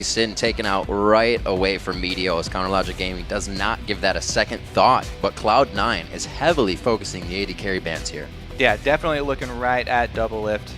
Sin taken out right away from Meteos. Counterlogic Gaming does not give that a second thought, but Cloud9 is heavily focusing the AD carry bands here. Yeah, definitely looking right at double lift.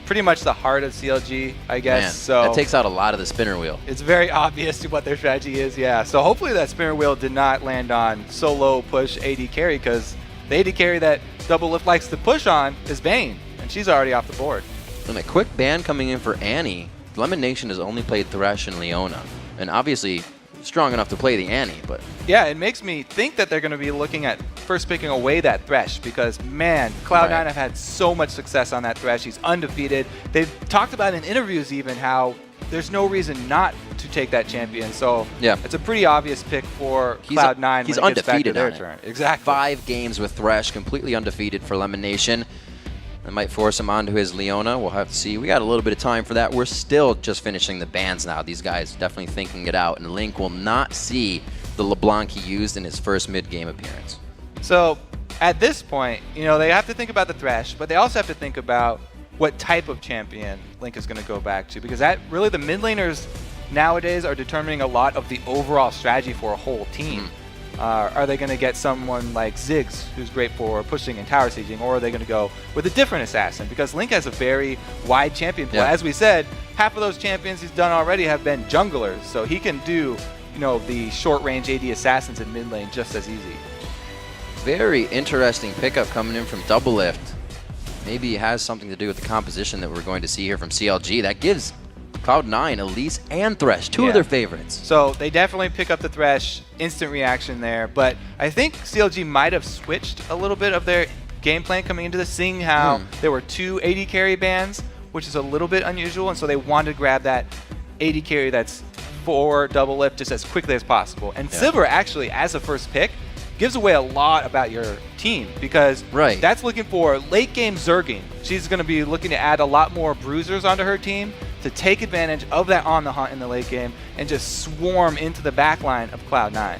Pretty much the heart of CLG, I guess. Man, so that takes out a lot of the spinner wheel. It's very obvious what their strategy is, yeah. So hopefully that spinner wheel did not land on solo push AD carry, because the AD carry that double lift likes to push on is Bane, and she's already off the board. And a quick ban coming in for Annie. Lemon Nation has only played Thresh and Leona, and obviously strong enough to play the Annie, but... Yeah, it makes me think that they're going to be looking at first picking away that Thresh, because, man, Cloud9 have had so much success on that Thresh. He's undefeated. They've talked about in interviews even how there's no reason not to take that champion, so yeah, it's a pretty obvious pick for Cloud9 he's when it gets back to undefeated their on turn. it. Exactly. 5 games with Thresh, completely undefeated for Lemon Nation. That might force him onto his Leona. We'll have to see. We got a little bit of time for that. We're still just finishing the bans now. These guys definitely thinking it out. And Link will not see the LeBlanc he used in his first mid-game appearance. So at this point, you know, they have to think about the Thresh, but they also have to think about what type of champion Link is going to go back to, because that really the mid laners nowadays are determining a lot of the overall strategy for a whole team. Are they going to get someone like Ziggs, who's great for pushing and tower sieging, or are they going to go with a different assassin? Because Link has a very wide champion pool. Yeah. As we said, half of those champions he's done already have been junglers, so he can do, you know, the short-range AD assassins in mid lane just as easy. Very interesting pickup coming in from Double Lift. Maybe it has something to do with the composition that we're going to see here from CLG. That gives Cloud9, Elise, and Thresh, two of their favorites. So they definitely pick up the Thresh, instant reaction there, but I think CLG might have switched a little bit of their game plan coming into this, seeing how there were 2 AD carry bans, which is a little bit unusual, and so they wanted to grab that AD carry that's for double lift just as quickly as possible. And Sivir actually, as a first pick, gives away a lot about your team, because that's looking for late game Zerging. She's going to be looking to add a lot more bruisers onto her team to take advantage of that on the hunt in the late game and just swarm into the backline of Cloud9.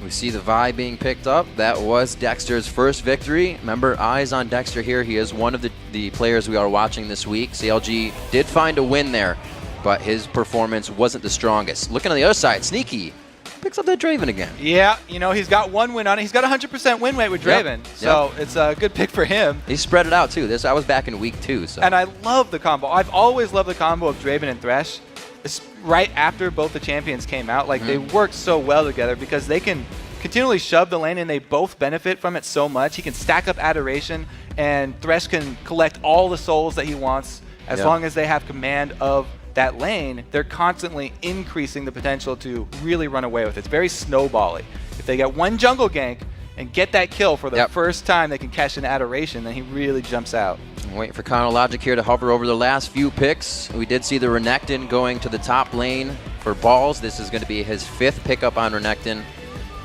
We see the Vi being picked up. That was Dexter's first victory. Remember, eyes on Dexter here. He is one of the players we are watching this week. CLG did find a win there, but his performance wasn't the strongest. Looking on the other side, Sneaky picks up that Draven again. Yeah, you know, he's got 1 win on it. He's got 100% win rate with Draven, so it's a good pick for him. He spread it out too. I was back in week 2. So. And I love the combo. I've always loved the combo of Draven and Thresh. It's right after both the champions came out. Like, they work so well together because they can continually shove the lane and they both benefit from it so much. He can stack up Adoration, and Thresh can collect all the souls that he wants as long as they have command of that lane. They're constantly increasing the potential to really run away with it. It's very snowbally. If they get 1 jungle gank and get that kill for the first time they can catch an Adoration, then he really jumps out. I'm waiting for Counterlogic here to hover over the last few picks. We did see the Renekton going to the top lane for balls. This is going to be his 5th pickup on Renekton.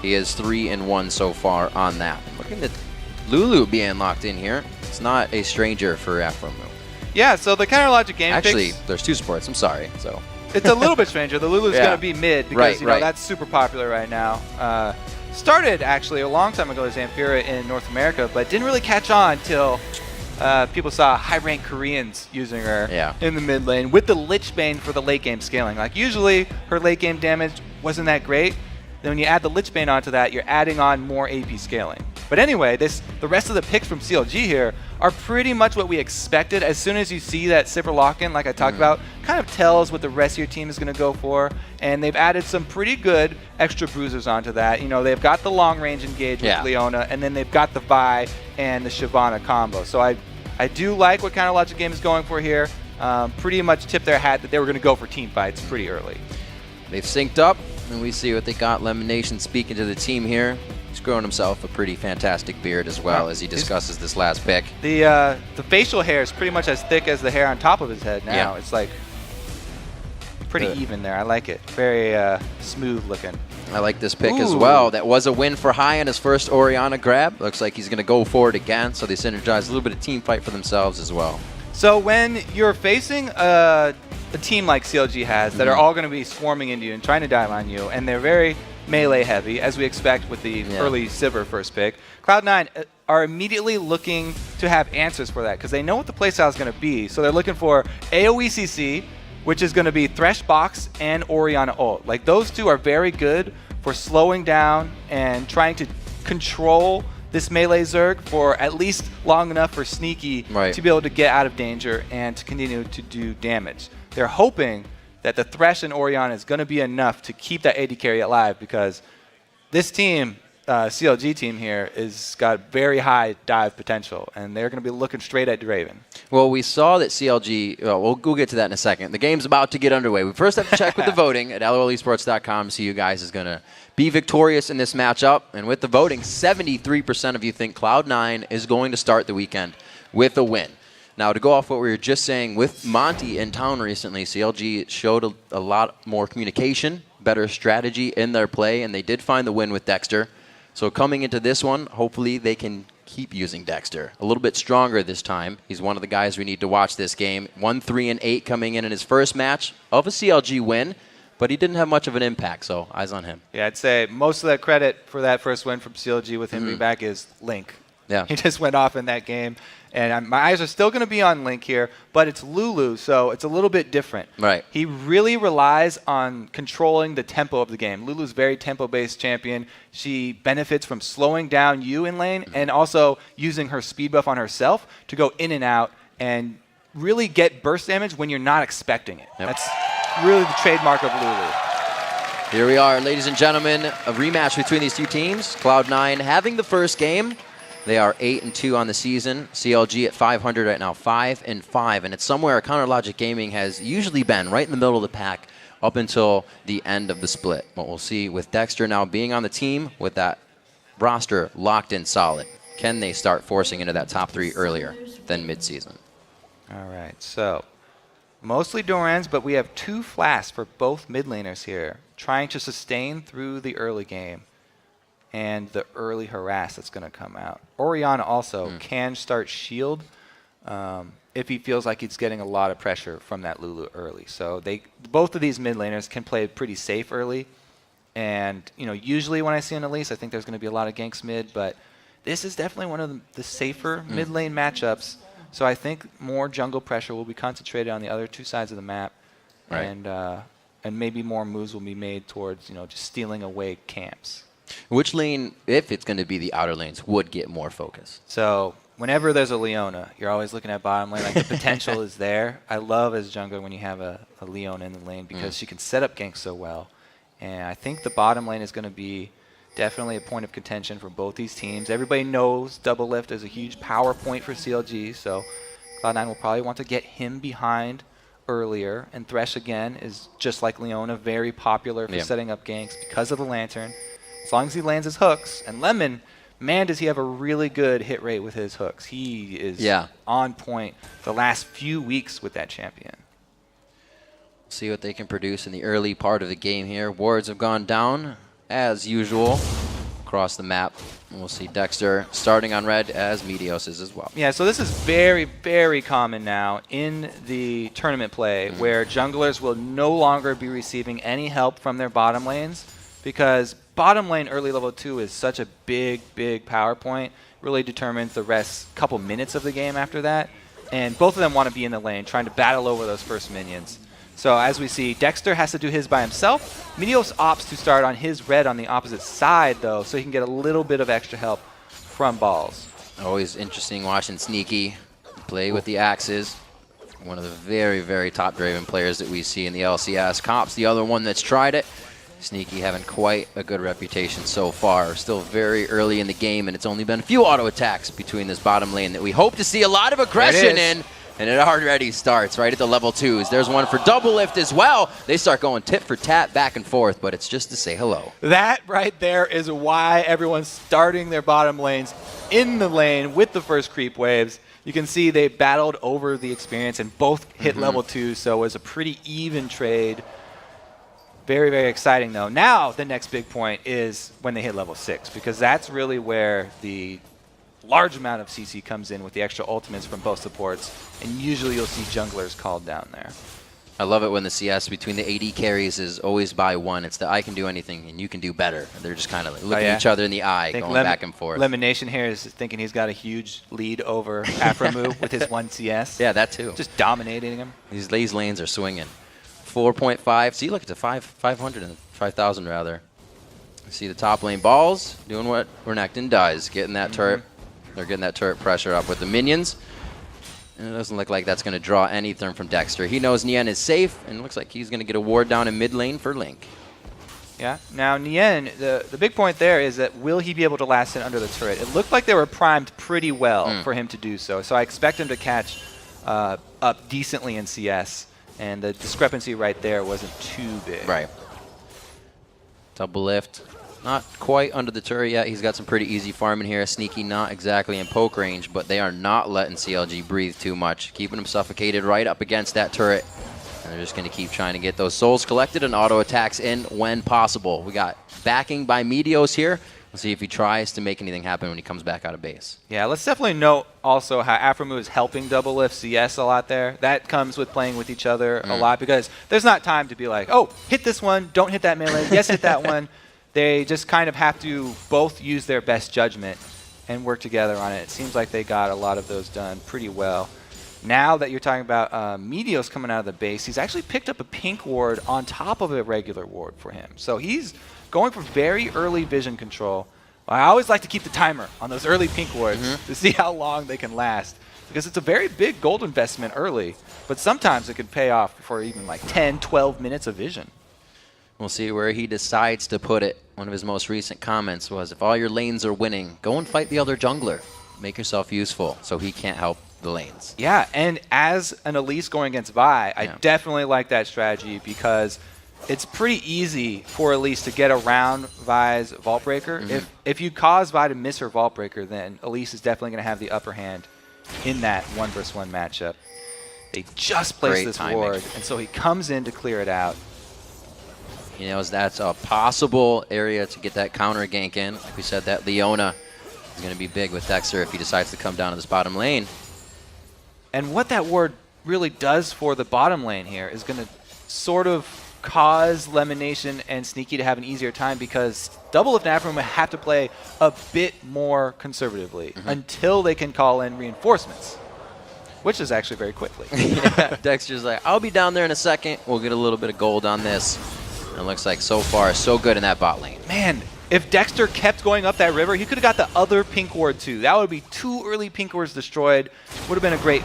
He is 3-1 so far on that. Looking at Lulu being locked in here. It's not a stranger for Afromu. Yeah, so the Counterlogic game actually, there's 2 supports. I'm sorry. So it's a little bit stranger. The Lulu's going to be mid because you know that's super popular right now. Started actually a long time ago as Zamfira in North America, but didn't really catch on until people saw high-ranked Koreans using her in the mid lane with the Lich Bane for the late game scaling. Like, usually her late game damage wasn't that great. Then when you add the Lich Bane onto that, you're adding on more AP scaling. But anyway, the rest of the picks from CLG here are pretty much what we expected. As soon as you see that Sivir lock-in, like I talked about, kind of tells what the rest of your team is going to go for. And they've added some pretty good extra bruisers onto that. You know, they've got the long-range engage with Leona, and then they've got the Vi and the Shyvana combo. So I do like what Counterlogic Game is going for here. Pretty much tipped their hat that they were going to go for team fights pretty early. They've synced up, and we see what they got. Lemon Nation speaking to the team here. He's growing himself a pretty fantastic beard as well as he discusses this last pick. The facial hair is pretty much as thick as the hair on top of his head now. It's like pretty even there. I like it. Very smooth looking. I like this pick as well. That was a win for High on his first Orianna grab. Looks like he's going to go for it again, so they synergize a little bit of team fight for themselves as well. So when you're facing a team like CLG has that are all going to be swarming into you and trying to dive on you, and they're very melee heavy, as we expect with the early Sivir first pick, Cloud9 are immediately looking to have answers for that because they know what the playstyle is going to be. So they're looking for AoE CC, which is going to be Thresh Box and Orianna ult. Like, those two are very good for slowing down and trying to control this melee Zerg for at least long enough for Sneaky to be able to get out of danger and to continue to do damage. They're hoping that the Thresh and Orianna is going to be enough to keep that AD carry alive, because this team, CLG team here, is got very high dive potential, and they're going to be looking straight at Draven. Well, we saw that CLG, we'll get to that in a second. The game's about to get underway. We first have to check with the voting at lolesports.com to see who guys is going to be victorious in this matchup. And with the voting, 73% of you think Cloud9 is going to start the weekend with a win. Now, to go off what we were just saying, with Monty in town recently, CLG showed a lot more communication, better strategy in their play, and they did find the win with Dexter. So coming into this one, hopefully they can keep using Dexter. A little bit stronger this time. He's one of the guys we need to watch this game. 1-3-8 coming in his first match of a CLG win, but he didn't have much of an impact, so eyes on him. Yeah, I'd say most of that credit for that first win from CLG with him being back is Link. Yeah. He just went off in that game. And my eyes are still going to be on Link here, but it's Lulu, so it's a little bit different. Right. He really relies on controlling the tempo of the game. Lulu's very tempo-based champion. She benefits from slowing down you in lane and also using her speed buff on herself to go in and out and really get burst damage when you're not expecting it. Yep. That's really the trademark of Lulu. Here we are, ladies and gentlemen, a rematch between these two teams. Cloud9 having the first game. They are 8-2 on the season. CLG at 500 right now, 5-5. And it's somewhere Counter Logic Gaming has usually been, right in the middle of the pack, up until the end of the split. But we'll see with Dexter now being on the team, with that roster locked in solid. Can they start forcing into that top 3 earlier than midseason? All right, so mostly Dorans, but we have 2 Flasks for both mid laners here, trying to sustain through the early game and the early harass that's going to come out. Orianna also can start shield if he feels like he's getting a lot of pressure from that Lulu early. So both of these mid laners can play pretty safe early. And usually when I see an Elise, I think there's going to be a lot of ganks mid, but this is definitely one of the safer mid lane matchups. So I think more jungle pressure will be concentrated on the other 2 sides of the map, and maybe more moves will be made towards just stealing away camps. Which lane, if it's going to be the outer lanes, would get more focus? So whenever there's a Leona, you're always looking at bottom lane. Like, the potential is there. I love as jungler when you have a Leona in the lane, because she can set up ganks so well. And I think the bottom lane is going to be definitely a point of contention for both these teams. Everybody knows double lift is a huge power point for CLG, so Cloud9 will probably want to get him behind earlier. And Thresh, again, is just like Leona, very popular for setting up ganks because of the Lantern. As long as he lands his hooks. And Lemon, man, does he have a really good hit rate with his hooks. He is on point the last few weeks with that champion. See what they can produce in the early part of the game here. Wards have gone down, as usual, across the map. And we'll see Dexter starting on red, as Meteos is as well. Yeah, so this is very, very common now in the tournament play, where junglers will no longer be receiving any help from their bottom lanes, because bottom lane early level 2 is such a big, big power point. Really determines the rest couple minutes of the game after that. And both of them want to be in the lane, trying to battle over those first minions. So as we see, Dexter has to do his by himself. Meteos opts to start on his red on the opposite side, though, so he can get a little bit of extra help from balls. Always interesting watching Sneaky play with the axes. One of the very, very top Draven players that we see in the LCS. Cop's the other one that's tried it. Sneaky having quite a good reputation so far. Still very early in the game, and it's only been a few auto attacks between this bottom lane that we hope to see a lot of aggression in. And it already starts right at the level 2s. There's one for double lift as well. They start going tit for tat back and forth, but it's just to say hello. That right there is why everyone's starting their bottom lanes in the lane with the first creep waves. You can see they battled over the experience and both hit level 2, so it was a pretty even trade. Very, very exciting, though. Now the next big point is when they hit level 6, because that's really where the large amount of CC comes in with the extra ultimates from both supports, and usually you'll see junglers called down there. I love it when the CS between the AD carries is always by one. It's the I can do anything and you can do better. They're just kind of like looking at each other in the eye, going back and forth. Lemonation here is thinking he's got a huge lead over Aframu with his 1 CS. Yeah, that too. Just dominating him. These lanes are swinging. 4.5. See, look, it's a 500 and 5,000 rather. See the top lane balls doing what Renekton does, getting that turret. They're getting that turret pressure up with the minions. And it doesn't look like that's going to draw anything from Dexter. He knows Nien is safe, and it looks like he's going to get a ward down in mid lane for Link. Yeah. Now, Nien, the big point there is that will he be able to last in under the turret? It looked like they were primed pretty well for him to do so. So I expect him to catch up decently in CS, and the discrepancy right there wasn't too big. Right. Double lift. Not quite under the turret yet. He's got some pretty easy farming here. Sneaky not exactly in poke range, but they are not letting CLG breathe too much. Keeping him suffocated right up against that turret. And they're just going to keep trying to get those souls collected and auto attacks in when possible. We got backing by Meteos here. We'll see if he tries to make anything happen when he comes back out of base. Yeah, let's definitely note also how Aphromoo is helping double lift CS a lot there. That comes with playing with each other a lot, because there's not time to be like, oh, hit this one, don't hit that melee, yes, hit that one. They just kind of have to both use their best judgment and work together on it. It seems like they got a lot of those done pretty well. Now that you're talking about Meteos coming out of the base, he's actually picked up a pink ward on top of a regular ward for him. So he's going for very early vision control. I always like to keep the timer on those early pink wards to see how long they can last, because it's a very big gold investment early, but sometimes it could pay off for even like 10, 12 minutes of vision. We'll see where he decides to put it. One of his most recent comments was, if all your lanes are winning, go and fight the other jungler. Make yourself useful so he can't help the lanes. Yeah, and as an Elise going against Vi, I definitely like that strategy, because it's pretty easy for Elise to get around Vi's Vault Breaker. If you cause Vi to miss her Vault Breaker, then Elise is definitely going to have the upper hand in that 1-versus-1 matchup. They just placed this ward, and so he comes in to clear it out. You know, that's a possible area to get that counter gank in. Like we said, that Leona is going to be big with Dexter if he decides to come down to this bottom lane. And what that ward really does for the bottom lane here is going to sort of cause Lemonation and Sneaky to have an easier time, because Double Lift and Aphromoo have to play a bit more conservatively until they can call in reinforcements, which is actually very quickly. Dexter's like, I'll be down there in a second. We'll get a little bit of gold on this. And it looks like so far so good in that bot lane. Man, if Dexter kept going up that river, he could have got the other pink ward too. That would be 2 early pink wards destroyed. Would have been a great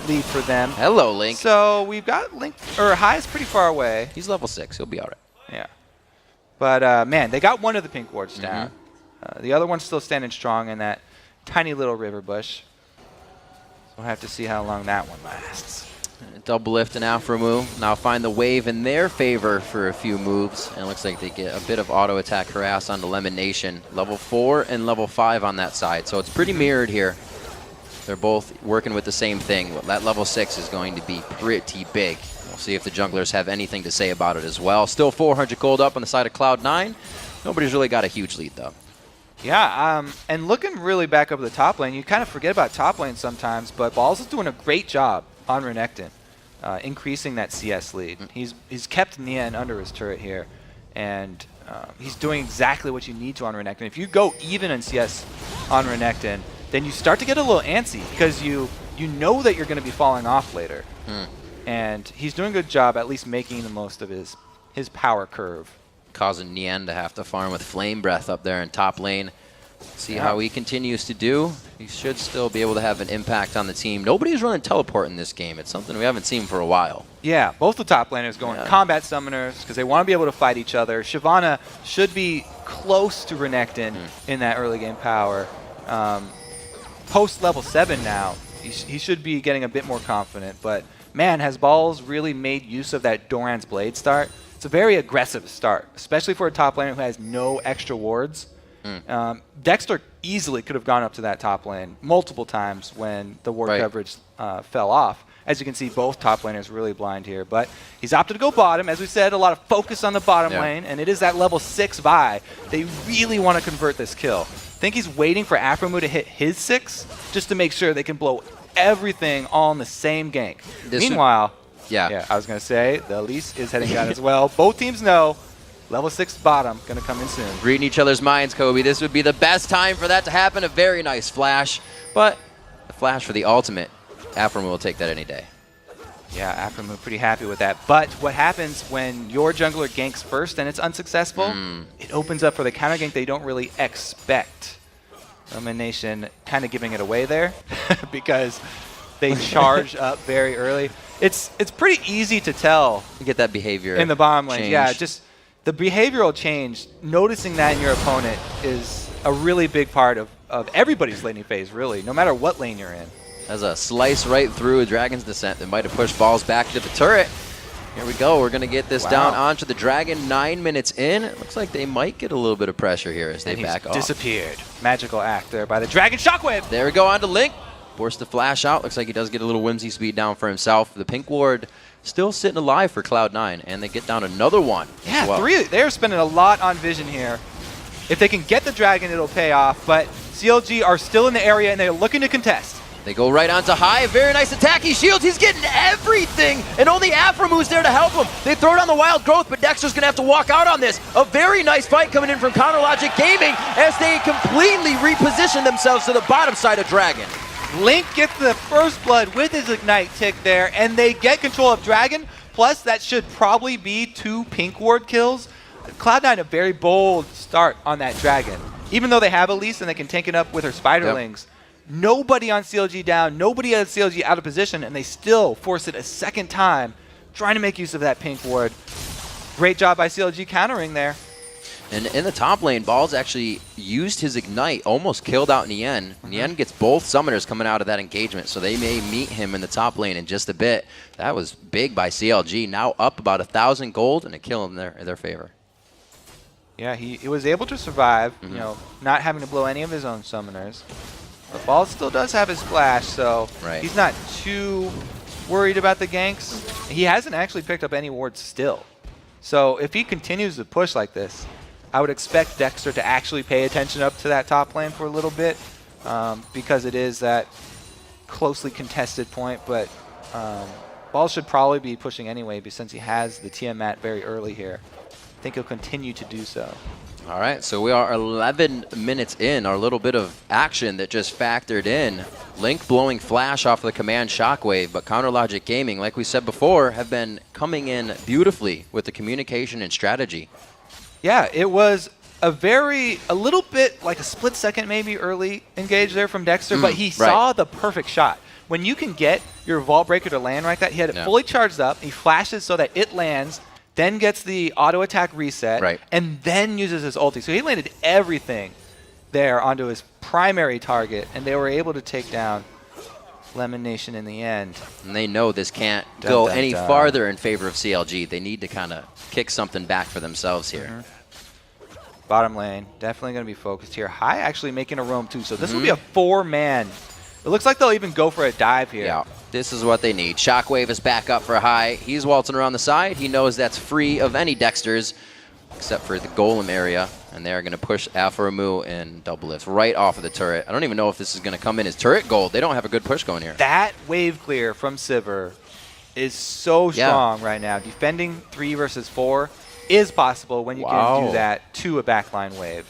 lead for them. Hello, Link. So we've got Link, or Hai is pretty far away. He's level 6. He'll be all right. Yeah. But man, they got one of the pink wards down. The other one's still standing strong in that tiny little river bush. So we'll have to see how long that one lasts. Double lift and Aphromoo now find the wave in their favor for a few moves, and it looks like they get a bit of auto attack harass on the Lemonation. Level 4 and level 5 on that side, so it's pretty mirrored here. They're both working with the same thing. That level 6 is going to be pretty big. We'll see if the junglers have anything to say about it as well. Still 400 gold up on the side of Cloud9. Nobody's really got a huge lead though. Yeah, and looking really back up the top lane, you kind of forget about top lane sometimes, but Balls is doing a great job on Renekton, increasing that CS lead. He's kept Nien under his turret here, and he's doing exactly what you need to on Renekton. If you go even in CS on Renekton, then you start to get a little antsy, because you know that you're going to be falling off later. And he's doing a good job at least making the most of his power curve. Causing Nien to have to farm with Flame Breath up there in top lane. See how he continues to do. He should still be able to have an impact on the team. Nobody's running teleport in this game. It's something we haven't seen for a while. Yeah, both the top laners going combat summoners because they want to be able to fight each other. Shyvana should be close to Renekton in that early game power. Post level 7 now, he should be getting a bit more confident. But man, has Balls really made use of that Doran's Blade start? It's a very aggressive start, especially for a top laner who has no extra wards. Dexter easily could have gone up to that top lane multiple times when the ward coverage fell off. As you can see, both top laners really blind here. But he's opted to go bottom. As we said, a lot of focus on the bottom lane, and it is that level 6 Vi. They really want to convert this kill. I think he's waiting for Aphromoo to hit his 6 just to make sure they can blow everything all in the same gank. Meanwhile, I was going to say, the Elise is heading down as well. Both teams know level 6 bottom going to come in soon. Reading each other's minds, Kobe. This would be the best time for that to happen. A very nice flash, but a flash for the ultimate. Aphromoo will take that any day. Yeah, Afromu pretty happy with that. But what happens when your jungler ganks first and it's unsuccessful, it opens up for the counter gank they don't really expect. Elimination kind of giving it away there because they charge up very early. It's pretty easy to tell. You get that behavior in the bottom lane. change. Yeah, just the behavioral change, noticing that in your opponent is a really big part of everybody's laning phase, really, no matter what lane you're in. As a slice right through a Dragon's Descent that might have pushed balls back to the turret. Here we go. We're going to get this down onto the Dragon 9 minutes in. It looks like they might get a little bit of pressure here as they back off. Disappeared. Magical act there by the Dragon Shockwave. There we go on to Link. Forced to flash out. Looks like he does get a little whimsy speed down for himself. The Pink Ward still sitting alive for Cloud9, and they get down another one. Yeah, three. They're spending a lot on vision here. If they can get the Dragon, it'll pay off, but CLG are still in the area, and they're looking to contest. They go right onto high. Very nice attack. He shields. He's getting everything. And only Afromu's there to help him. They throw down the wild growth, but Dexter's going to have to walk out on this. A very nice fight coming in from Counterlogic Gaming as they completely reposition themselves to the bottom side of Dragon. Link gets the first blood with his Ignite tick there, and they get control of Dragon. Plus, that should probably be 2 Pink Ward kills. Cloud9 a very bold start on that Dragon. Even though they have Elise and they can tank it up with her Spiderlings. Nobody on CLG down, nobody on CLG out of position, and they still force it a second time, trying to make use of that Pink Ward. Great job by CLG countering there. And in the top lane, Balls actually used his Ignite, almost killed out Nien. Nien gets both summoners coming out of that engagement, so they may meet him in the top lane in just a bit. That was big by CLG, now up about 1,000 gold and a kill in their favor. Yeah, he was able to survive, you know, not having to blow any of his own summoners. But Balls still does have his splash, so he's not too worried about the ganks. He hasn't actually picked up any wards still. So if he continues to push like this, I would expect Dexter to actually pay attention up to that top lane for a little bit because it is that closely contested point. But Balls should probably be pushing anyway since he has the Tiamat very early here. I think he'll continue to do so. All right, so we are 11 minutes in, our little bit of action that just factored in. Link blowing flash off the command Shockwave, but Counterlogic Gaming, like we said before, have been coming in beautifully with the communication and strategy. Yeah, it was a little bit like a split second maybe early engage there from Dexter, but he saw the perfect shot. When you can get your Vault Breaker to land like that, he had it fully charged up, he flashes so that it lands, then gets the auto attack reset, and then uses his ulti. So he landed everything there onto his primary target, and they were able to take down Lemon Nation in the end. And they know this can't go any farther in favor of CLG. They need to kind of kick something back for themselves here. Bottom lane, definitely going to be focused here. High actually making a roam too, so this will be a 4-man. It looks like they'll even go for a dive here. Yeah, this is what they need. Shockwave is back up for High. He's waltzing around the side. He knows that's free of any Dexters, except for the Golem area. And they're going to push Afromu and Double Lift right off of the turret. I don't even know if this is going to come in as turret gold. They don't have a good push going here. That wave clear from Sivir is so strong right now. Defending 3 versus 4 is possible when you can do that to a backline wave.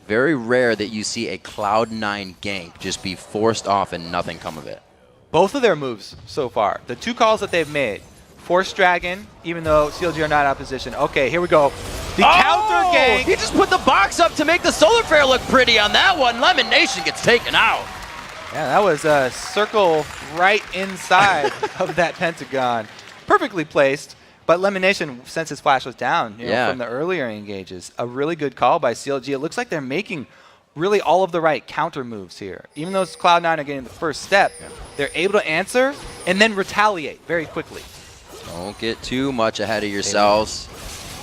Very rare that you see a Cloud9 gank just be forced off and nothing come of it. Both of their moves so far, the 2 calls that they've made, Force Dragon, even though CLG are not out of position. Okay, here we go. The counter gank. He just put the box up to make the Solar Flare look pretty on that one. Lemon Nation gets taken out. Yeah, that was a circle right inside of that Pentagon. Perfectly placed. But Lemon Nation, since his flash was down from the earlier engages, a really good call by CLG. It looks like they're making really all of the right counter moves here. Even though Cloud9 are getting the first step, they're able to answer and then retaliate very quickly. Don't get too much ahead of yourselves.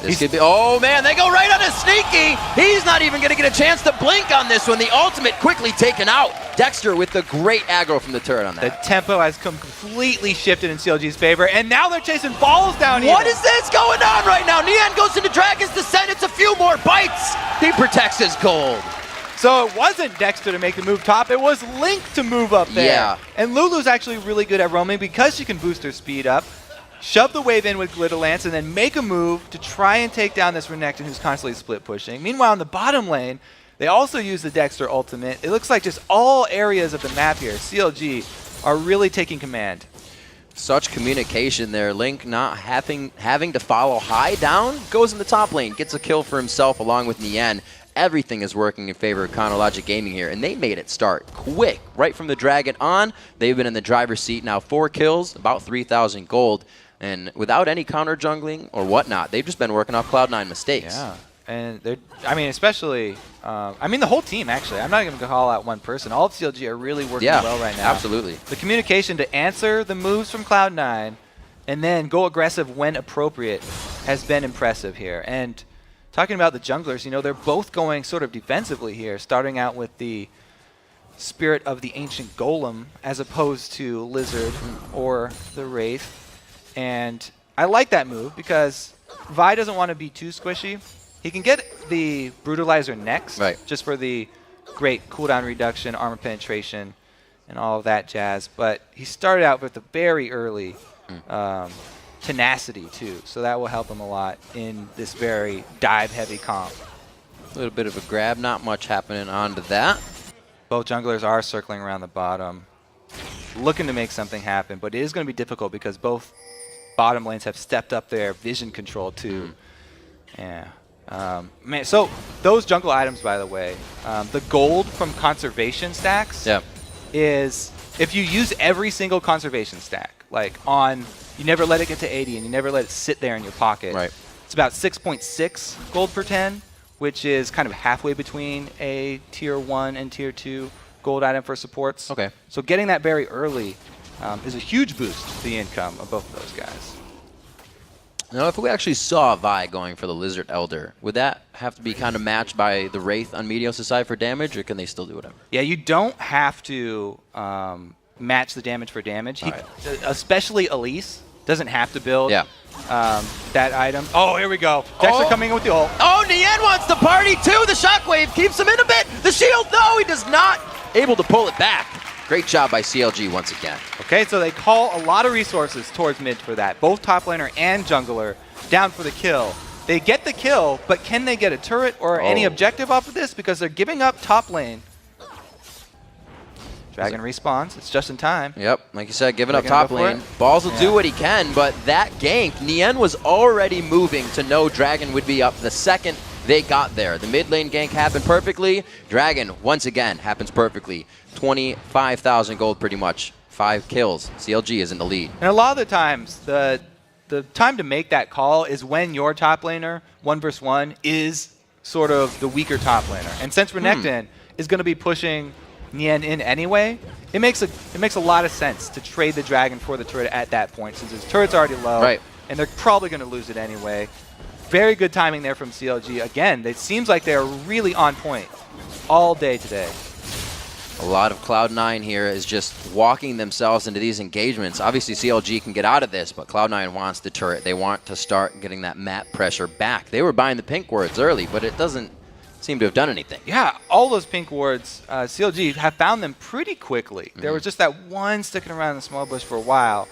This could be, oh man, they go right on a sneaky. He's not even going to get a chance to blink on this one. The ultimate quickly taken out. Dexter with the great aggro from the turret on that. The tempo has completely shifted in CLG's favor, and now they're chasing Balls down here. What is this going on right now? Nien goes into Dragon's Descent. It's a few more bites. He protects his gold. So it wasn't Dexter to make the move top, it was Link to move up there. Yeah. And Lulu's actually really good at roaming because she can boost her speed up. Shove the wave in with Glitter Lance and then make a move to try and take down this Renekton who's constantly split pushing. Meanwhile, in the bottom lane, they also use the Dexter ultimate. It looks like just all areas of the map here, CLG, are really taking command. Such communication there. Link not having to follow High down, goes in the top lane, gets a kill for himself along with Nien. Everything is working in favor of Chronologic Gaming here, and they made it start quick. Right from the Dragon on, they've been in the driver's seat now. 4 kills, about 3,000 gold, and without any counter jungling or whatnot, they've just been working off Cloud9 mistakes. Yeah, and they're, I mean, especially, the whole team, actually. I'm not even going to call out one person. All of CLG are really working well right now. Absolutely. The communication to answer the moves from Cloud9 and then go aggressive when appropriate has been impressive here. And talking about the junglers, you know, they're both going sort of defensively here, starting out with the Spirit of the Ancient Golem as opposed to Lizard or the Wraith. And I like that move because Vi doesn't want to be too squishy. He can get the Brutalizer next, just for the great cooldown reduction, armor penetration, and all of that jazz. But he started out with a very early tenacity too, so that will help him a lot in this very dive-heavy comp. A little bit of a grab, not much happening onto that. Both junglers are circling around the bottom, looking to make something happen, but it is going to be difficult because both bottom lanes have stepped up their vision control too. Yeah. Man, so those jungle items, by the way, the gold from conservation stacks is if you use every single conservation stack, like you never let it get to 80 and you never let it sit there in your pocket. It's about 6.6 gold per 10, which is kind of halfway between a tier 1 and tier 2 gold item for supports. So getting that very early is a huge boost to the income of both of those guys. Now, if we actually saw Vi going for the Lizard Elder, would that have to be kind of matched by the Wraith on Meteos' side for damage, or can they still do whatever? Yeah, you don't have to match the damage for damage. Especially Elise doesn't have to build that item. Oh, here we go. Dexter coming in with the ult. Oh, Nien wants the party too. The shockwave keeps him in a bit. The shield, no, he does not. Able to pull it back. Great job by CLG once again. Okay, so they call a lot of resources towards mid for that. Both top laner and jungler down for the kill. They get the kill, but can they get a turret or any objective off of this? Because they're giving up top lane. Dragon respawns. It's just in time. Yep, like you said, giving up top lane. Balls will do what he can, but that gank, Nien was already moving to know Dragon would be up the second they got there. The mid lane gank happened perfectly. Dragon, once again, happens perfectly. 25,000 gold pretty much. 5 kills. CLG is in the lead. And a lot of the times, the time to make that call is when your top laner, 1 versus 1, is sort of the weaker top laner. And since Renekton is going to be pushing Nien in anyway, it makes a lot of sense to trade the Dragon for the turret at that point, since his turret's already low, and they're probably going to lose it anyway. Very good timing there from CLG. Again, it seems like they're really on point all day today. A lot of Cloud9 here is just walking themselves into these engagements. Obviously, CLG can get out of this, but Cloud9 wants the turret. They want to start getting that map pressure back. They were buying the pink wards early, but it doesn't seem to have done anything. Yeah, all those pink wards, CLG have found them pretty quickly. There was just that one sticking around in the small bush for a while.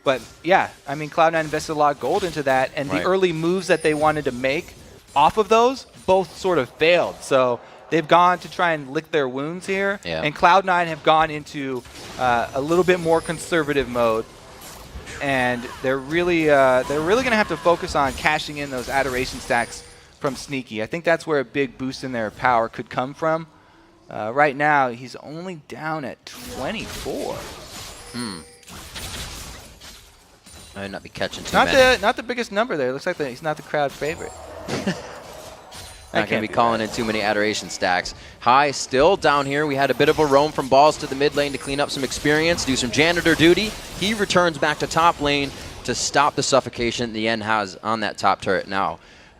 But yeah, I mean, Cloud9 invested a lot of gold into that, and the early moves that they wanted to make off of those both sort of failed. So they've gone to try and lick their wounds here, and Cloud9 have gone into a little bit more conservative mode, and they're really going to have to focus on cashing in those adoration stacks from Sneaky. I think that's where a big boost in their power could come from. Right now, he's only down at 24. I might not be catching too many. Not the biggest number there. It looks like he's not the crowd favorite. Not going to be calling in too many adoration stacks. High still down here. We had a bit of a roam from balls to the mid lane to clean up some experience, do some janitor duty. He returns back to top lane to stop the suffocation the Nien has on that top turret now.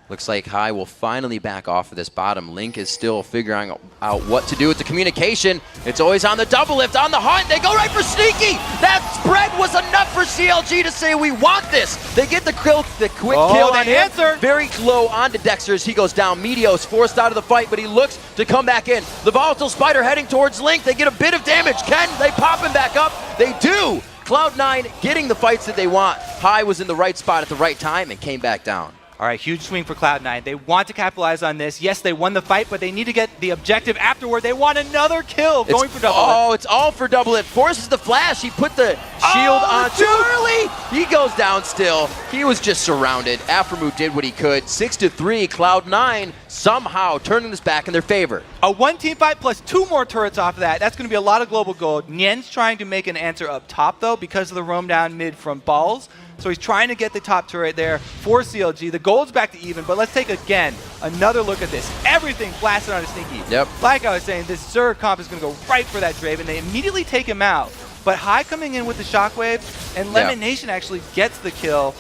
Looks like High will finally back off of this bottom. Link is still figuring out what to do with the communication. It's always on the double lift, on the hunt. They go right for Sneaky. That spread was enough for CLG to say, we want this. They get the quick kill on him. Very low onto Dexter as he goes down. Meteos forced out of the fight, but he looks to come back in. The Volatile Spider heading towards Link. They get a bit of damage. Can they pop him back up? They do. Cloud9 getting the fights that they want. High was in the right spot at the right time and came back down. All right, huge swing for Cloud9. They want to capitalize on this. Yes, they won the fight, but they need to get the objective afterward. They want another kill going for double. Oh, it's all for double. It forces the flash. He put the shield on too early. He goes down still. He was just surrounded. Afromu did what he could. 6-3, Cloud9 somehow turning this back in their favor. A one-team fight plus 2 more turrets off of that. That's going to be a lot of global gold. Nien's trying to make an answer up top, though, because of the roam down mid from Balls. So he's trying to get the top turret there for CLG. The gold's back to even, but let's take, again, another look at this. Everything blasted on a Sneaky. Yep. Like I was saying, this Zerg comp is going to go right for that Draven. They immediately take him out. But High coming in with the Shockwave, and Lemon Nation actually gets the kill.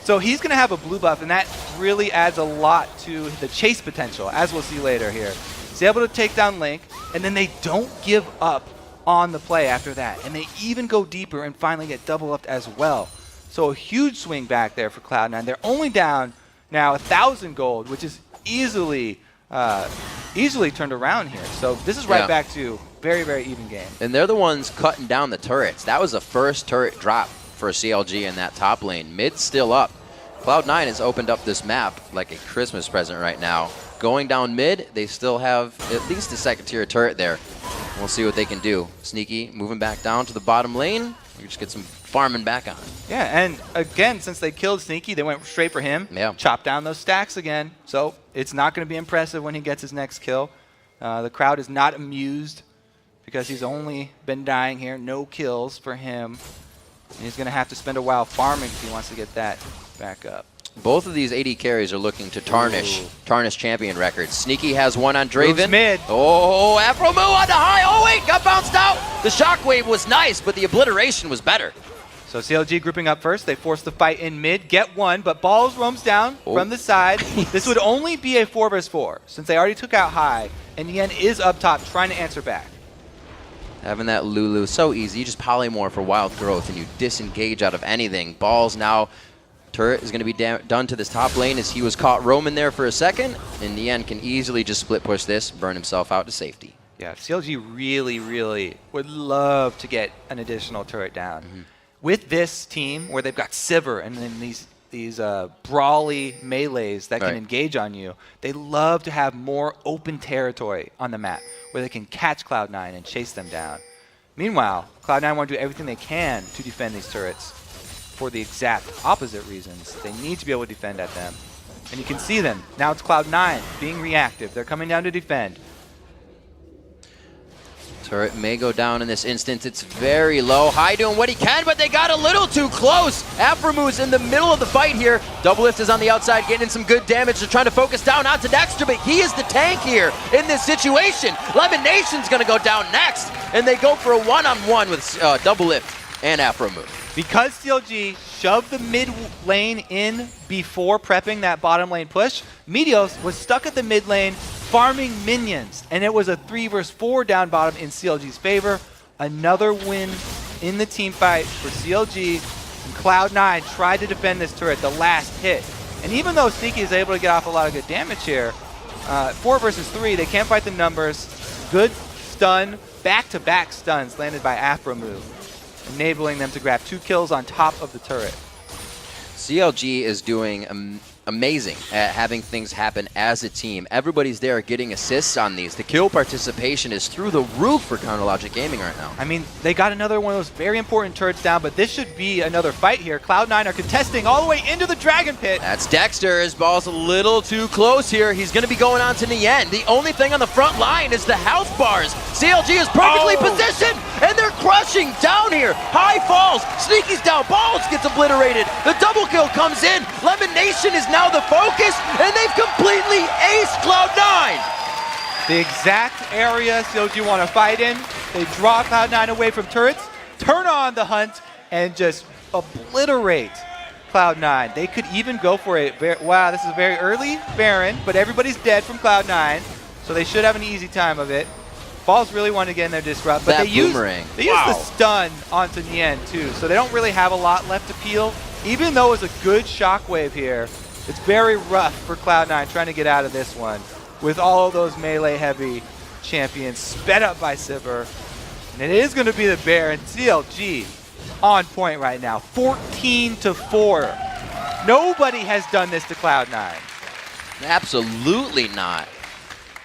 So he's going to have a blue buff, and that really adds a lot to the chase potential, as we'll see later here. He's able to take down Link, and then they don't give up on the play after that. And they even go deeper and finally get double upped as well. So a huge swing back there for Cloud9. They're only down now 1,000 gold, which is easily turned around here. So this is right back to very, very even game. And they're the ones cutting down the turrets. That was the first turret drop for CLG in that top lane. Mid's still up. Cloud9 has opened up this map like a Christmas present right now. Going down mid, they still have at least a second tier turret there. We'll see what they can do. Sneaky moving back down to the bottom lane. We just get some farming back on. Yeah, and again, since they killed Sneaky, they went straight for him. Yeah. Chopped down those stacks again. So it's not going to be impressive when he gets his next kill. The crowd is not amused because he's only been dying here. No kills for him. And he's going to have to spend a while farming if he wants to get that back up. Both of these AD carries are looking to tarnish champion records. Sneaky has one on Draven. Moves mid. Oh, Afromu on the high. Oh, wait, got bounced out. The shockwave was nice, but the obliteration was better. So CLG grouping up first. They force the fight in mid, get one, but Balls roams down from the side. This would only be a 4 vs 4 since they already took out High, and Nien is up top trying to answer back. Having that Lulu so easy. You just polymorph for wild growth, and you disengage out of anything. Balls now. Turret is going to be done to this top lane as he was caught roaming there for a second. In the end, can easily just split push this, burn himself out to safety. Yeah, CLG really, really would love to get an additional turret down. With this team, where they've got Sivir and then these brawly melees that can engage on you, they love to have more open territory on the map where they can catch Cloud9 and chase them down. Meanwhile, Cloud9 want to do everything they can to defend these turrets. For the exact opposite reasons. They need to be able to defend at them. And you can see them. Now it's Cloud9 being reactive. They're coming down to defend. Turret may go down in this instance. It's very low. High doing what he can, but they got a little too close. Afromu's in the middle of the fight here. Double Lift is on the outside, getting in some good damage. They're trying to focus down onto Dexter, but he is the tank here in this situation. Lemon Nation's going to go down next, and they go for a one-on-one with Double Lift and Afromu. Because CLG shoved the mid lane in before prepping that bottom lane push, Meteos was stuck at the mid lane farming minions, and it was a 3 vs 4 down bottom in CLG's favor. Another win in the team fight for CLG, and Cloud9 tried to defend this turret, the last hit. And even though Sneaky is able to get off a lot of good damage here, 4 vs 3, they can't fight the numbers. Good stun, back-to-back stuns landed by Afromu, enabling them to grab 2 kills on top of the turret. CLG is doing amazing at having things happen as a team. Everybody's there getting assists on these. The kill participation is through the roof for Counterlogic Gaming right now. I mean, they got another one of those very important turrets down, but this should be another fight here. Cloud9 are contesting all the way into the Dragon Pit. That's Dexter. His ball's a little too close here. He's going to be going on to Nien. The only thing on the front line is the health bars. CLG is perfectly positioned, and they're crushing down here. High falls. Sneaky's down. Balls gets obliterated. The double kill comes in. Lemon Nation is now the focus, and they've completely aced Cloud9. The exact area CLG want to fight in. They draw Cloud9 away from turrets, turn on the hunt, and just obliterate Cloud9. They could even go for it. Wow, this is very early Baron, but everybody's dead from Cloud9, so they should have an easy time of it. Balls really want to get in there disrupt, but they use the stun onto Nien too, so they don't really have a lot left to peel. Even though it's a good shockwave here, it's very rough for Cloud9 trying to get out of this one with all of those melee-heavy champions sped up by Sivir. And it is going to be the Baron. CLG on point right now. 14-4 Nobody has done this to Cloud9. Absolutely not.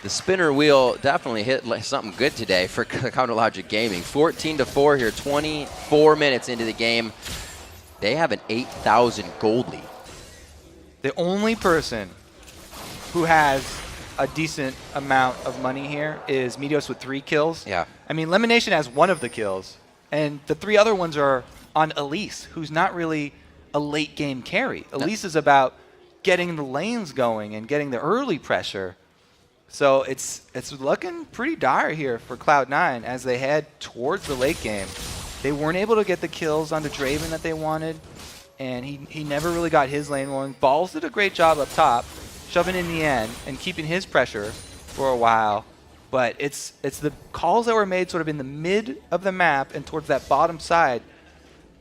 The spinner wheel definitely hit something good today for CounterLogic Gaming. 14-4 here, 24 minutes into the game. They have an 8,000 gold lead. The only person who has a decent amount of money here is Meteos with 3 kills. Yeah. I mean, Lemonation has 1 of the kills, and the 3 other ones are on Elise, who's not really a late game carry. Elise is about getting the lanes going and getting the early pressure. So it's looking pretty dire here for Cloud9 as they head towards the late game. They weren't able to get the kills onto Draven that they wanted, and he never really got his lane going. Balls did a great job up top, shoving in the end and keeping his pressure for a while. But it's the calls that were made sort of in the mid of the map and towards that bottom side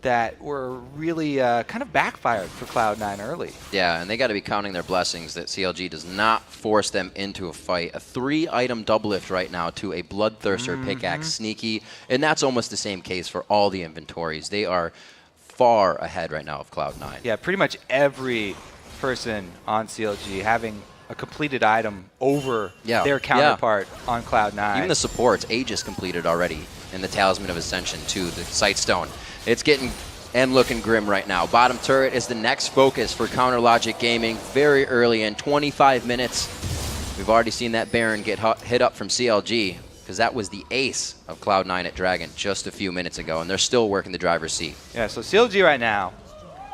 that were really kind of backfired for Cloud9 early. Yeah, and they got to be counting their blessings that CLG does not force them into a fight. A 3-item double lift right now to a Bloodthirster pickaxe Sneaky, and that's almost the same case for all the inventories. They are far ahead right now of Cloud9. Yeah, pretty much every person on CLG having a completed item over their counterpart on Cloud9. Even the supports, Aegis completed already in the Talisman of Ascension too, the Sightstone. It's getting and looking grim right now. Bottom turret is the next focus for CounterLogic Gaming very early in 25 minutes. We've already seen that Baron get hit up from CLG because that was the ace of Cloud9 at Dragon just a few minutes ago, and they're still working the driver's seat. Yeah, so CLG right now,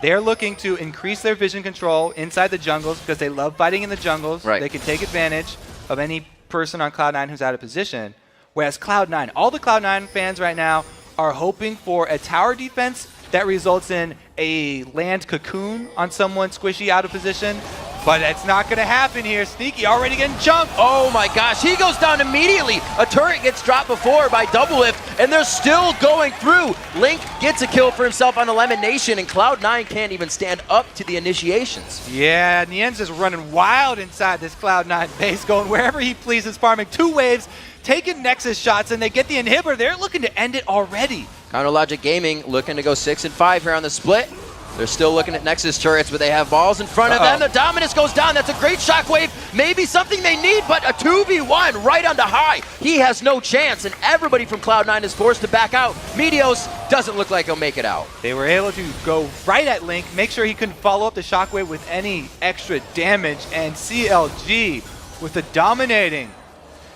they're looking to increase their vision control inside the jungles because they love fighting in the jungles. Right. They can take advantage of any person on Cloud9 who's out of position. Whereas Cloud9, all the Cloud9 fans right now are hoping for a tower defense that results in a land cocoon on someone squishy out of position. But that's not going to happen here. Sneaky already getting jumped. Oh my gosh, he goes down immediately. A turret gets dropped before by double lift, and they're still going through. Link gets a kill for himself on Elimination, and Cloud9 can't even stand up to the initiations. Yeah, Nien's just running wild inside this Cloud9 base, going wherever he pleases, farming 2 waves, taking Nexus shots, and they get the inhibitor. They're looking to end it already. CounterLogic Gaming looking to go 6-5 here on the split. They're still looking at Nexus turrets, but they have balls in front of them. The Dominus goes down. That's a great shockwave. Maybe something they need, but a 2v1 right onto high. He has no chance, and everybody from Cloud9 is forced to back out. Meteos doesn't look like he'll make it out. They were able to go right at Link, make sure he couldn't follow up the shockwave with any extra damage, and CLG with a dominating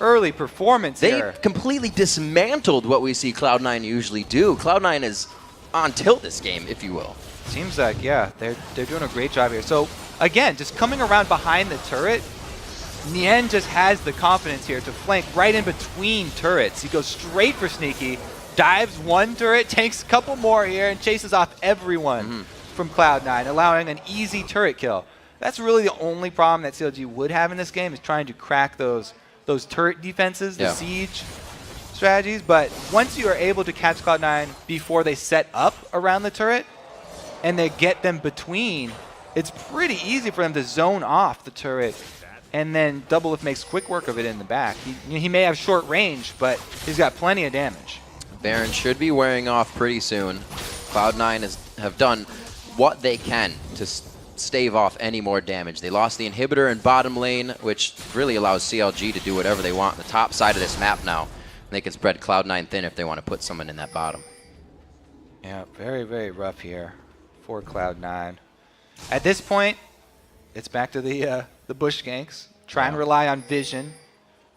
early performance here. They completely dismantled what we see Cloud9 usually do. Cloud9 is on tilt this game, if you will. Seems like, yeah, they're doing a great job here. So, again, just coming around behind the turret, Nien just has the confidence here to flank right in between turrets. He goes straight for Sneaky, dives 1 turret, takes a couple more here, and chases off everyone from Cloud9, allowing an easy turret kill. That's really the only problem that CLG would have in this game, is trying to crack those turret defenses, the siege strategies. But once you are able to catch Cloud9 before they set up around the turret, and they get them between, it's pretty easy for them to zone off the turret, and then Double Lift makes quick work of it in the back. He may have short range, but he's got plenty of damage. Baron should be wearing off pretty soon. Cloud9 have done what they can to stave off any more damage. They lost the inhibitor in bottom lane, which really allows CLG to do whatever they want on the top side of this map now. They can spread Cloud9 thin if they want to put someone in that bottom. Yeah, very, very rough here for Cloud9. At this point, it's back to the bush ganks. Try and rely on vision.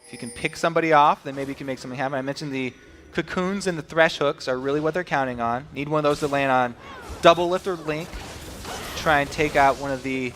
If you can pick somebody off, then maybe you can make something happen. I mentioned the cocoons and the thresh hooks are really what they're counting on. Need one of those to land on Double Lift or Link. Try and take out one of the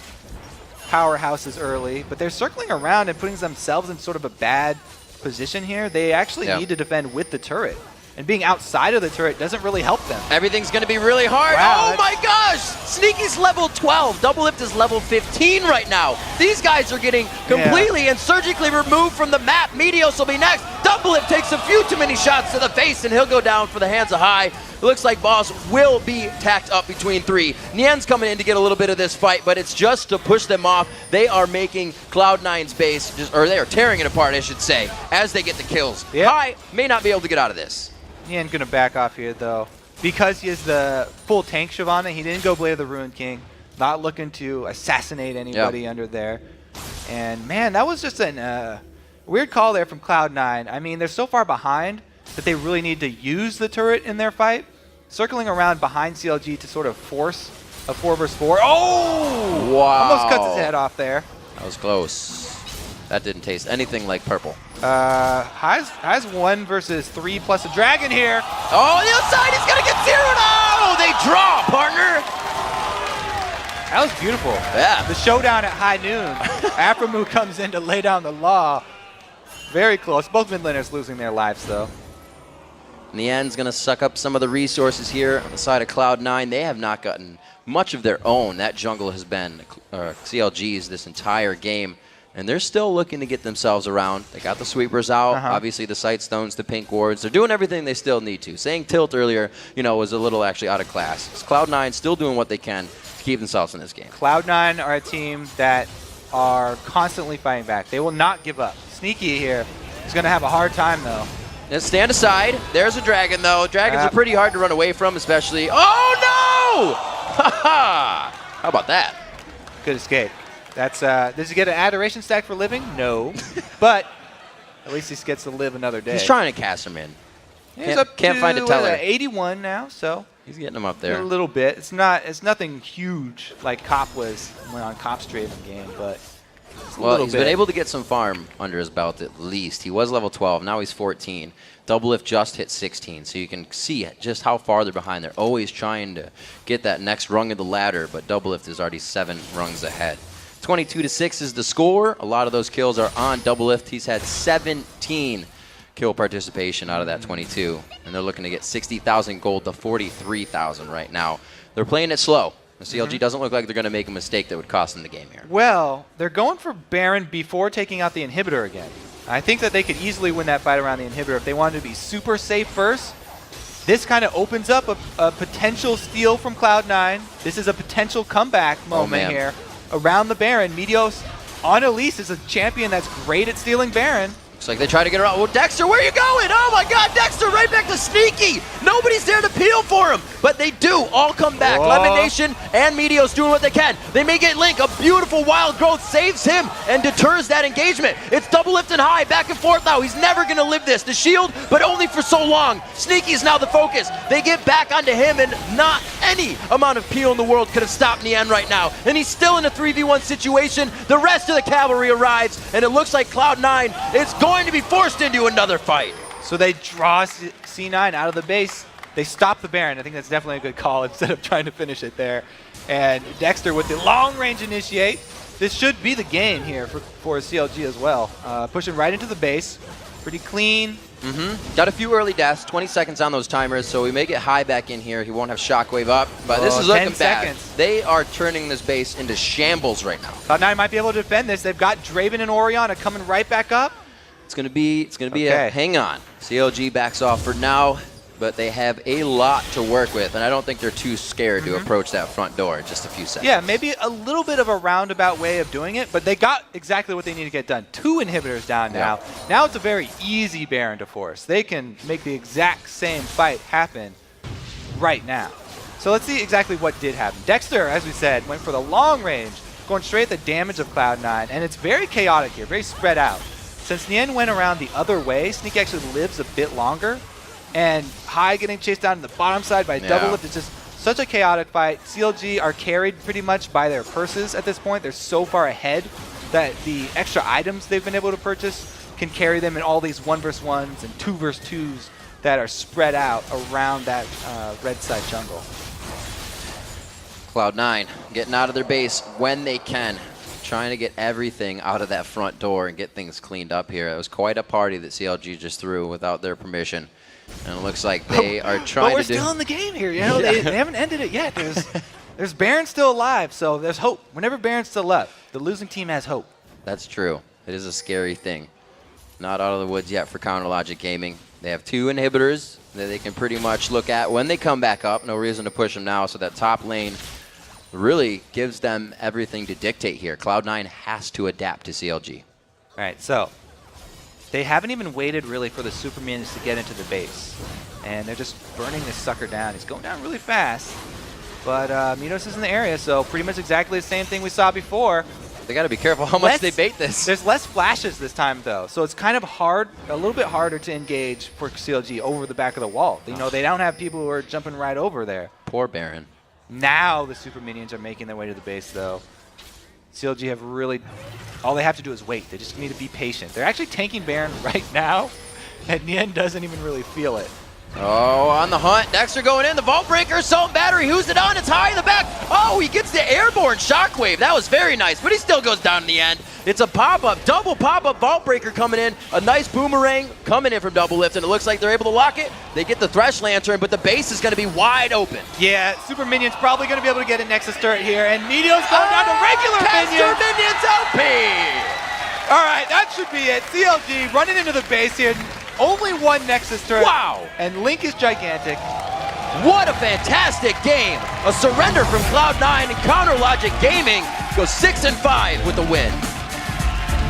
powerhouses early. But they're circling around and putting themselves in sort of a bad position here. They actually need to defend with the turret. And being outside of the turret doesn't really help them. Everything's going to be really hard. Wow, oh my gosh! Sneaky's level 12. Double Lift is level 15 right now. These guys are getting completely and surgically removed from the map. Meteos will be next. Double Lift takes a few too many shots to the face, and he'll go down for the hands of high. It looks like Boss will be tacked up between 3. Nien's coming in to get a little bit of this fight, but it's just to push them off. They are making Cloud9's base, or they are tearing it apart, I should say, as they get the kills. High may not be able to get out of this. Nien's going to back off here, though. Because he has the full tank Shyvana, he didn't go Blade of the Ruined King. not looking to assassinate anybody under there. And man, that was just a weird call there from Cloud9. I mean, they're so far behind that they really need to use the turret in their fight. Circling around behind CLG to sort of force a 4 versus 4. Oh! Wow. Almost cuts his head off there. That was close. That didn't taste anything like purple. Has 1 versus 3 plus a dragon here. Oh, the outside is going to get zeroed out! They draw, partner! That was beautiful. Yeah. The showdown at high noon. Aphromoo comes in to lay down the law. Very close. Both mid laners losing their lives, though. Nian's going to suck up some of the resources here on the side of Cloud9. They have not gotten much of their own. That jungle has been CLG's this entire game. And they're still looking to get themselves around. They got the sweepers out, obviously the sight stones, the pink wards. They're doing everything they still need to. Saying tilt earlier, was a little actually out of class. Cloud9 still doing what they can to keep themselves in this game. Cloud9 are a team that are constantly fighting back. They will not give up. Sneaky here is going to have a hard time, though. Now stand aside. There's a dragon, though. Dragons are pretty hard to run away from, especially. Oh, no! How about that? Good escape. That's does he get an adoration stack for living? No. But at least he gets to live another day. He's trying to cast him in. Can't find a teller. 81 now, so he's getting him up there. A little bit. It's nothing huge like Cop was on Cop's Draven game, but well, he's been able to get some farm under his belt at least. He was level 12. Now he's 14. Doublelift just hit 16, so you can see just how far they're behind. They're always trying to get that next rung of the ladder, but Doublelift is already 7 rungs ahead. 22-6 is the score. A lot of those kills are on Doublelift. He's had 17 kill participation out of that 22, and they're looking to get 60,000 gold to 43,000 right now. They're playing it slow. The CLG doesn't look like they're going to make a mistake that would cost them the game here. Well, they're going for Baron before taking out the inhibitor again. I think that they could easily win that fight around the inhibitor if they wanted to be super safe first. This kind of opens up a potential steal from Cloud9. This is a potential comeback moment here. Around the Baron, Meteos on Elise is a champion that's great at stealing Baron. Looks like they try to get around. Well, Dexter, where are you going? Oh my God, Dexter right back to Sneaky. Nobody's there to peel for him, but they do all come back. Lemon Nation and Meteos doing what they can. They may get Link. A beautiful wild growth saves him and deters that engagement. It's Doublelift and high, back and forth now. He's never going to live this. The shield, but only for so long. Sneaky is now the focus. They get back onto him, and not any amount of peel in the world could have stopped Nian right now. And he's still in a 3v1 situation. The rest of the cavalry arrives, and it looks like Cloud9 is going to be forced into another fight. So they draw C9 out of the base. They stop the Baron. I think that's definitely a good call instead of trying to finish it there. And Dexter with the long-range initiate. This should be the game here for CLG as well. Pushing right into the base. Pretty clean. Got a few early deaths, 20 seconds on those timers, so we may get high back in here. He won't have Shockwave up, but this is looking bad. They are turning this base into shambles right now. Cloud9 might be able to defend this. They've got Draven and Orianna coming right back up. It's gonna be a hang on. CLG backs off for now, but they have a lot to work with, and I don't think they're too scared to approach that front door in just a few seconds. Yeah, maybe a little bit of a roundabout way of doing it, but they got exactly what they need to get done. 2 inhibitors down now. Now it's a very easy Baron to force. They can make the exact same fight happen right now. So let's see exactly what did happen. Dexter, as we said, went for the long range, going straight at the damage of Cloud9, and it's very chaotic here, very spread out. Since Nian went around the other way, Sneak actually lives a bit longer. And High getting chased down to the bottom side by Doublelift. It's just such a chaotic fight. CLG are carried pretty much by their purses at this point. They're so far ahead that the extra items they've been able to purchase can carry them in all these 1 versus 1s and 2 versus 2s that are spread out around that red side jungle. Cloud9 getting out of their base when they can. Trying to get everything out of that front door and get things cleaned up here. It was quite a party that CLG just threw without their permission. And it looks like they are trying to do... But we're still in the game here. You know, they haven't ended it yet. There's Baron still alive, so there's hope. Whenever Baron's still left, the losing team has hope. That's true. It is a scary thing. Not out of the woods yet for Counter Logic Gaming. They have 2 inhibitors that they can pretty much look at when they come back up. No reason to push them now, so that top lane really gives them everything to dictate here. Cloud9 has to adapt to CLG. All right, so they haven't even waited really for the super minions to get into the base. And they're just burning this sucker down. He's going down really fast. But Minos is in the area, so pretty much exactly the same thing we saw before. They got to be careful how much they bait this. There's less flashes this time, though, so it's kind of hard, a little bit harder to engage for CLG over the back of the wall. You know, they don't have people who are jumping right over there. Poor Baron. Now the super minions are making their way to the base, though. CLG have really, all they have to do is wait. They just need to be patient. They're actually tanking Baron right now, and Nien doesn't even really feel it. Oh, on the hunt. Dexter going in. The Vault Breaker, Assault Battery. Who's it on? It's high in the back. Oh, he gets the airborne Shockwave. That was very nice, but he still goes down in the end. It's a pop-up, double pop-up Vault Breaker coming in. A nice Boomerang coming in from Double Lift, and it looks like they're able to lock it. They get the Thresh Lantern, but the base is going to be wide open. Yeah, Super Minion's probably going to be able to get a Nexus turret here, and Meteo's going down to regular Minions. Minions OP! All right, that should be it. CLG running into the base here. Only one Nexus turret. Wow! And Link is gigantic. What a fantastic game! A surrender from Cloud9, and Counter Logic Gaming goes 6-5 with the win.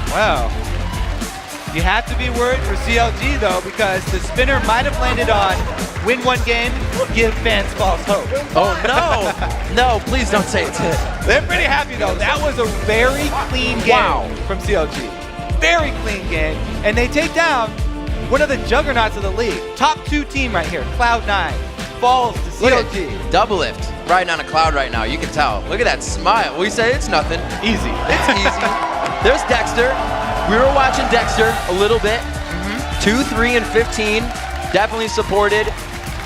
Wow. You have to be worried for CLG, though, because the spinner might have landed on win one game, give fans false hope. Oh, no. No, please don't say it. They're pretty happy, though. That was a very clean game from CLG. Very clean game. And they take down one of the juggernauts of the league. Top 2 team right here, Cloud9, falls to CLG. Double Lift riding on a cloud right now. You can tell. Look at that smile. We say it's nothing. Easy. It's easy. There's Dexter. We were watching Dexter a little bit. 2, 3, and 15. Definitely supported.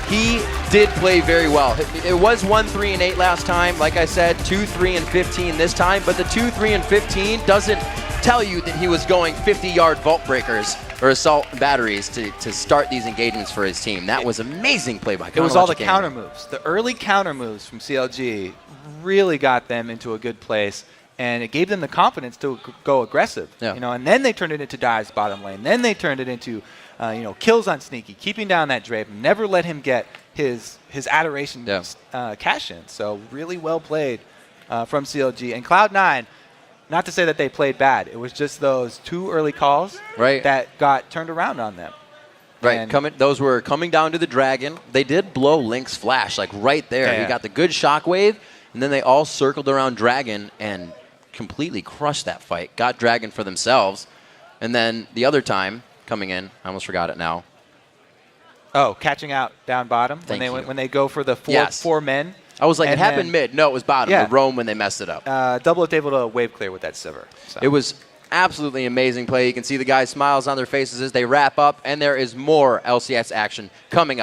He did play very well. It was 1, 3, and 8 last time. Like I said, 2, 3, and 15 this time. But the 2, 3, and 15 doesn't tell you that he was going 50-yard Vault Breakers or Assault Batteries to start these engagements for his team. That was amazing play by Counter. It was all the counter moves. The early counter moves from CLG really got them into a good place, and it gave them the confidence to go aggressive. Yeah. You know, and then they turned it into dives bottom lane. Then they turned it into kills on Sneaky, keeping down that Draven, never let him get his adoration cash in. So really well played from CLG. And Cloud9, not to say that they played bad. It was just those 2 early calls that got turned around on them. Right, those were coming down to the Dragon. They did blow Link's flash, like right there. Yeah. He got the good shockwave, and then they all circled around Dragon and completely crushed that fight. Got Dragon for themselves. And then the other time, coming in, I almost forgot it now. Oh, catching out down bottom when they go for the four men. I was like, it happened mid. No, it was bottom. Yeah. The roam when they messed it up. Double Lift able to wave clear with that Sivir. So. It was absolutely amazing play. You can see the guys' smiles on their faces as they wrap up, and there is more LCS action coming up.